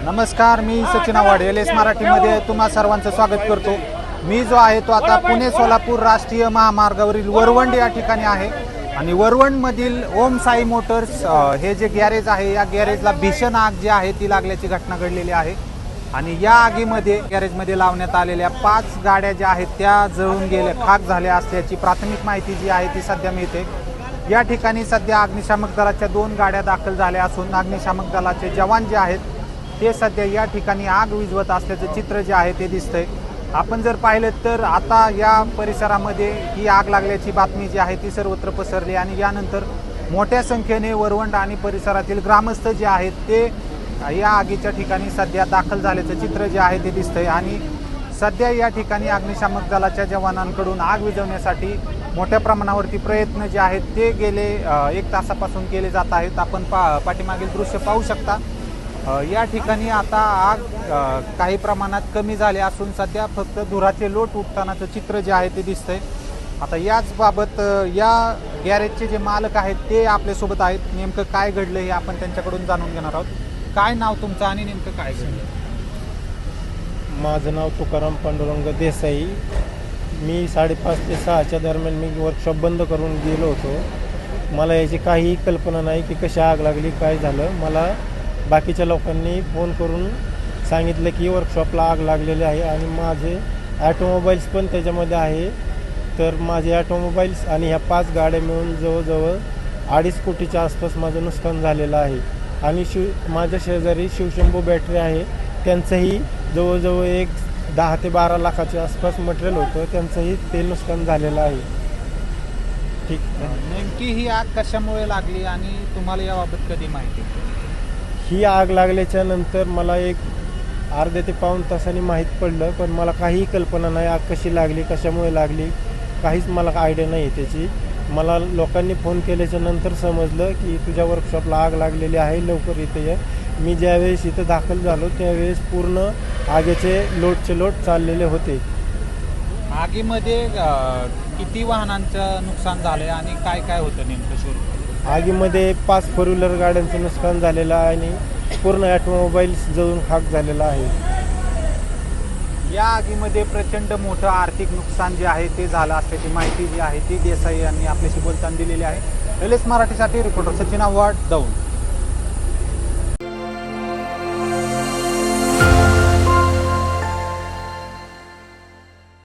नमस्कार, मी सचिन आव्हाड LS मराठीमध्ये तुम्हा सर्वांचं स्वागत करतो। मी जो आहे तो आता पुणे सोलापूर राष्ट्रीय महामार्गावरील वरवंड या ठिकाणी आहे आणि वरवंडमधील ओम साई मोटर्स हे जे गॅरेज आहे या गॅरेजला भीषण आग जी आहे ती लागल्याची घटना घडलेली आहे आणि या आगीमध्ये गॅरेजमध्ये लावण्यात आलेल्या 5 गाड्या ज्या आहेत त्या जळून गेल्या, खाक झाल्या असल्याची प्राथमिक माहिती जी आहे ती सध्या मिळते। या ठिकाणी सध्या अग्निशामक दलाच्या 2 गाड्या दाखल झाल्या असून अग्निशामक दलाचे जवान जे आहेत ते सध्या या ठिकाणी आग विझवत असल्याचं चित्र जे आहे ते दिसतंय। आपण जर पाहिलं तर आता या परिसरामध्ये ही आग लागल्याची बातमी जी आहे ती सर्वत्र पसरली आणि यानंतर मोठ्या संख्येने वरवंड आणि परिसरातील ग्रामस्थ जे आहेत ते या आगीच्या ठिकाणी सध्या दाखल झाल्याचं चित्र जे आहे ते दिसतंय आणि सध्या या ठिकाणी अग्निशामक दलाच्या जवानांकडून आग विझवण्यासाठी मोठ्या प्रमाणावरती प्रयत्न जे आहेत ते गेले 1 तासापासून केले जात आहेत। आपण पाठीमागील दृश्य पाहू शकता। या ठिकाणी आता आग काही प्रमाणात कमी झाली असून सध्या फक्त धुराचे लोट उठतानाचं चित्र जे आहे ते दिसतंय। आता याच बाबत या गॅरेजचे जे मालक आहेत ते आपल्यासोबत आहेत। नेमकं काय घडलं हे आपण त्यांच्याकडून जाणून घेणार आहोत। काय नाव तुमचं आणि नेमकं काय घडलं? माझं नाव तुकाराम पांडुरंग देसाई। मी 5:30 ते 6च्या दरम्यान मी वर्कशॉप बंद करून गेलो होतो। मला याची काहीही कल्पना नाही की कशी आग लागली, काय झालं। मला बाकीच्या लोकांनी फोन करून सांगितलं की वर्कशॉपला आग लागलेली आहे आणि माझे ॲटोमोबाईल्स पण त्याच्यामध्ये आहे। तर माझे ॲटोमोबाईल्स आणि ह्या 5 गाड्या मिळून जवळजवळ 2.5 कोटीच्या आसपास माझं नुकसान झालेलं आहे आणि माझ्या शेजारी शिवशंभू बॅटरी आहे, त्यांचंही जवळजवळ 10 ते 12 लाखाच्या आसपास मटेरियल होतं, त्यांचंही ते नुकसान झालेलं आहे। ठीक, नेमकी ही आग कशामुळे लागली आणि तुम्हाला याबाबत कधी माहिती? ही आग लागल्याच्या नंतर मला अर्ध्या ते पाऊण तासांनी माहीत पडलं, पण मला काहीही कल्पना नाही आग कशी लागली, कशामुळे लागली, काहीच मला आयडिया नाही त्याची। मला लोकांनी फोन केल्याच्या नंतर समजलं की तुझ्या वर्कशॉपला आग लागलेली आहे, लवकर इथे ये। मी ज्यावेळेस इथं दाखल झालो त्यावेळेस पूर्ण आगीचे लोटचे लोट चाललेले होते। आगीमध्ये किती वाहनांचं नुकसान झालंय आणि काय काय होतं नेमकं स्वरूप? आगीमध्ये 5 4 व्हीलर गाड्यांचं नुकसान झालेलं आहे आणि पूर्ण ॲटोमोबाईल्स जळून खाक झालेला आहे। या आगीमध्ये प्रचंड मोठं आर्थिक नुकसान जे आहे ते झालं असल्याची माहिती जी आहे ती देसाई यांनी आपल्याशी बोलताना दिलेली आहे। LS मराठीसाठी रिपोर्टर सचिन आव्हाड, दौंड।